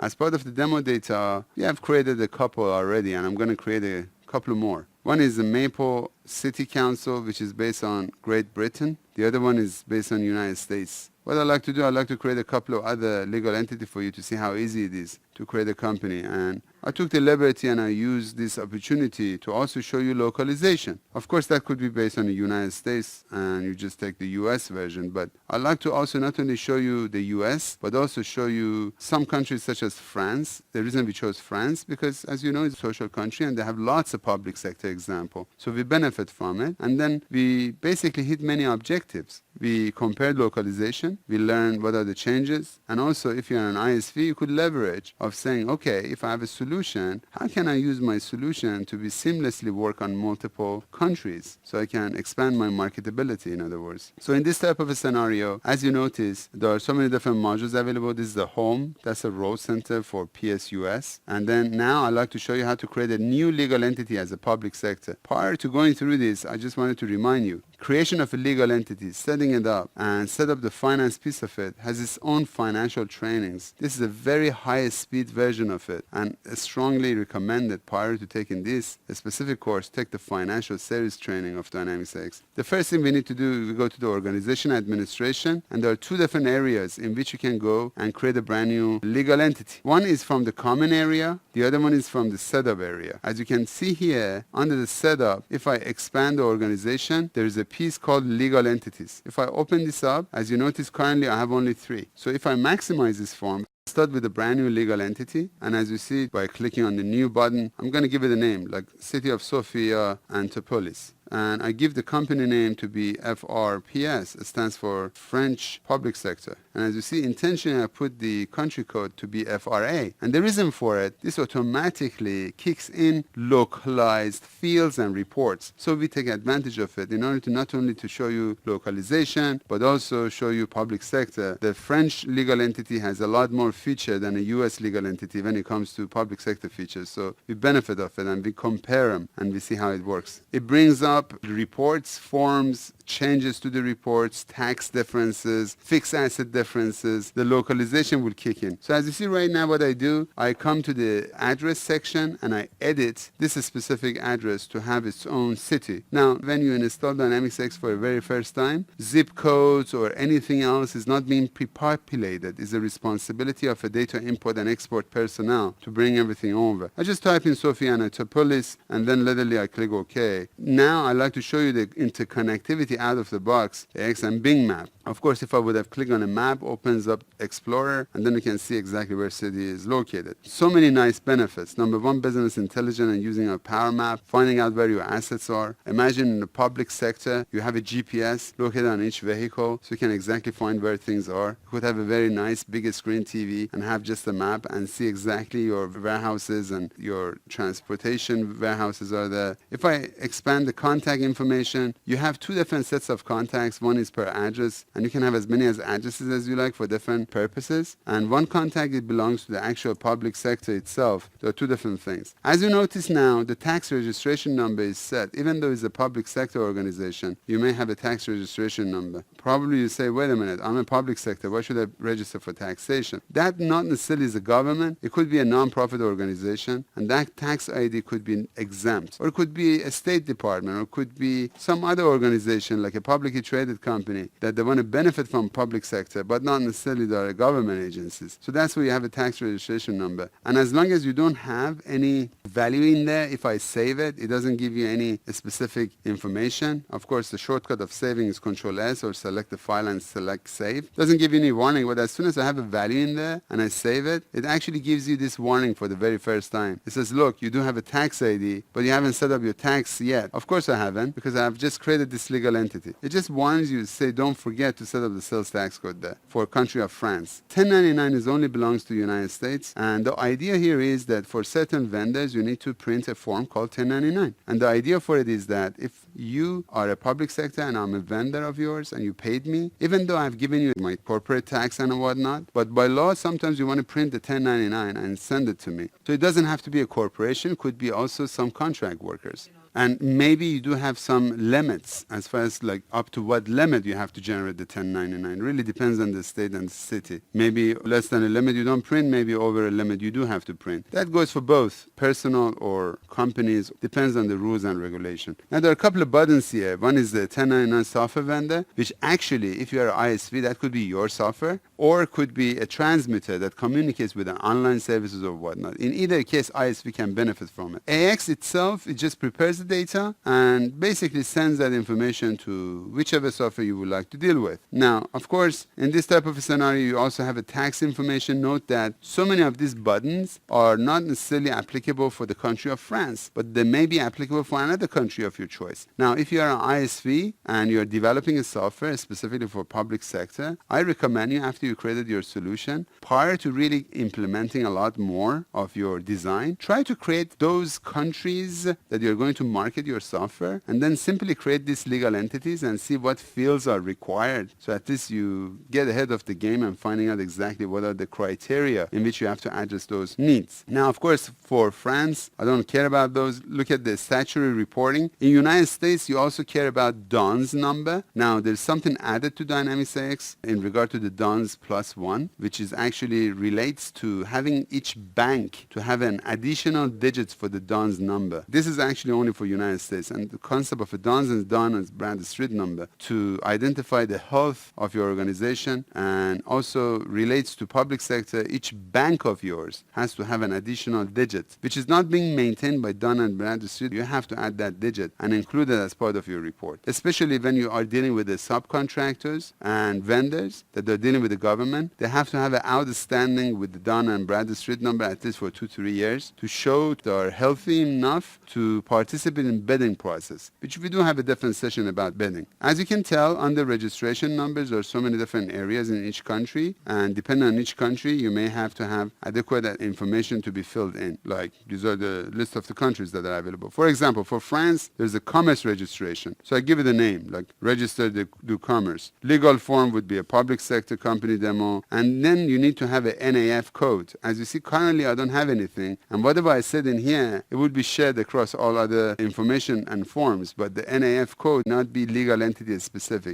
As part of the demo data, we have created a couple already, and I'm going to create a couple more. One is the Maple City Council, which is based on Great Britain. The other one is based on the United States. What I like to do, I like to create a couple of other legal entities for you to see how easy it is to create a company. And I took the liberty and I used this opportunity to also show you localization. Of course, that could be based on the United States and you just take the US version. But I like to also not only show you the US, but also show you some countries such as France. The reason we chose France, because as you know, it's a social country and they have lots of public sector example. So we benefit from it. And then we basically hit many objectives. We compared localization, we learned what are the changes, and also if you're an ISV, you could leverage of saying, okay, if I have a solution, how can I use my solution to be seamlessly work on multiple countries so I can expand my marketability, in other words. So in this type of a scenario, as you notice, there are so many different modules available. This is the home, that's a role center for PSUS. And then now I'd like to show you how to create a new legal entity as a public sector. Prior to going through this, I just wanted to remind you, creation of a legal entity, setting it up, and set up the finance piece of it has its own financial trainings. This is a very high speed version of it, and strongly recommended prior to taking this a specific course, take the financial series training of Dynamics X. The first thing we need to do, we go to the organization administration, and there are two different areas in which you can go and create a brand new legal entity. One is from the common area, the other one is from the setup area. As you can see here, under the setup, if I expand the organization, there is a piece called legal entities. If I open this up, as you notice currently I have only 3. So if I maximize this form, start with a brand new legal entity, and as you see by clicking on the new button, I'm going to give it a name like City of Sofia Antipolis. And I give the company name to be FRPS. It stands for French Public Sector. And as you see, intentionally I put the country code to be FRA. And the reason for it, this automatically kicks in localized fields and reports. So we take advantage of it in order to not only to show you localization, but also show you public sector. The French legal entity has a lot more feature than a US legal entity when it comes to public sector features. So we benefit of it and we compare them and we see how it works. It brings up reports, forms, changes to the reports, tax differences, fixed asset differences. The localization will kick in. So as you see right now, what I do, I come to the address section and I edit this specific address to have its own city. Now, when you install Dynamics X for the very first time, zip codes or anything else is not being pre-populated. It's the responsibility of a data import and export personnel to bring everything over. I just type in Sofia Antipolis and then literally I click OK. Now I like to show you the interconnectivity out of the box, the X and Bing map. Of course, if I would have clicked on a map, opens up Explorer, and then you can see exactly where city is located. So many nice benefits. Number one, business intelligence and using a power map, finding out where your assets are. Imagine in the public sector, you have a GPS located on each vehicle, so you can exactly find where things are. You could have a very nice big screen TV and have just a map and see exactly your warehouses and your transportation warehouses are there. If I expand the contact information, you have 2 different sets of contacts. One is per address, and you can have as many as addresses as you like for different purposes. And one contact, it belongs to the actual public sector itself. There are 2 different things. As you notice now, the tax registration number is set. Even though it's a public sector organization, you may have a tax registration number. Probably you say, wait a minute, I'm a public sector. Why should I register for taxation? That not necessarily is a government. It could be a non-profit organization, and that tax ID could be exempt. Or it could be a State Department, or it could be some other organization like a publicly traded company that they want to benefit from public sector, but not necessarily they are government agencies. So that's where you have a tax registration number. And as long as you don't have any value in there, if I save it, it doesn't give you any specific information. Of course, the shortcut of saving is Control S or select the file and select save. Doesn't give you any warning, but as soon as I have a value in there and I save it, it actually gives you this warning for the very first time. It says, look, you do have a tax ID, but you haven't set up your tax yet. Of course I haven't, because I've just created this legal entity. It just warns you to say, don't forget to set up the sales tax code there for country of France. 1099 is only belongs to the United States, and the idea here is that for certain vendors you need to print a form called 1099. And the idea for it is that if you are a public sector and I'm a vendor of yours and you paid me, even though I've given you my corporate tax and whatnot, but by law sometimes you want to print the 1099 and send it to me. So it doesn't have to be a corporation, it could be also some contract workers. And maybe you do have some limits as far as like up to what limit you have to generate the 1099. Really depends on the state and city. Maybe less than a limit you don't print, maybe over a limit you do have to print. That goes for both personal or companies, depends on the rules and regulation. Now there are a couple of buttons here. One is the 1099 software vendor, which actually if you are an ISV, that could be your software, or could be a transmitter that communicates with an online services or whatnot. In either case, ISV can benefit from it. AX itself, it just prepares the data and basically sends that information to whichever software you would like to deal with. Now, of course, in this type of a scenario, you also have a tax information. Note that so many of these buttons are not necessarily applicable for the country of France, but they may be applicable for another country of your choice. Now, if you are an ISV and you're developing a software specifically for public sector, I recommend you, after you created your solution, prior to really implementing a lot more of your design, try to create those countries that you're going to market your software, and then simply create these legal entities and see what fields are required. So at least you get ahead of the game and finding out exactly what are the criteria in which you have to address those needs. Now, of course, for France, I don't care about those. Look at the statutory reporting. In United States, you also care about DUNS number. Now, there's something added to Dynamics AX in regard to the DUNS +1, which is actually relates to having each bank to have an additional digits for the DUNS number. This is actually only for United States, and the concept of a DUNS and DUNS brand street number to identify the health of your organization, and also relates to public sector. Each bank of yours has to have an additional digit, which is not being maintained by Dun and Bradstreet. You have to add that digit and include it as part of your report, especially when you are dealing with the subcontractors and vendors that are dealing with the government. They have to have an outstanding with the Dun and Bradstreet number at least for 2 to 3 years to show they are healthy enough to participate in bidding process, which we do have a different session about bidding. As you can tell, under registration numbers, there are so many different areas in each country, and depending on each country, you may have to have adequate information to be filled in. Like, these are the list of the countries that are available. For example, for France, there's a commerce registration. So I give it a name, like register to do commerce. Legal form would be a public sector company demo, and then you need to have a NAF code. As you see, currently I don't have anything, and whatever I said in here, it would be shared across all other information and forms, but the NAF code not be legal entity specific.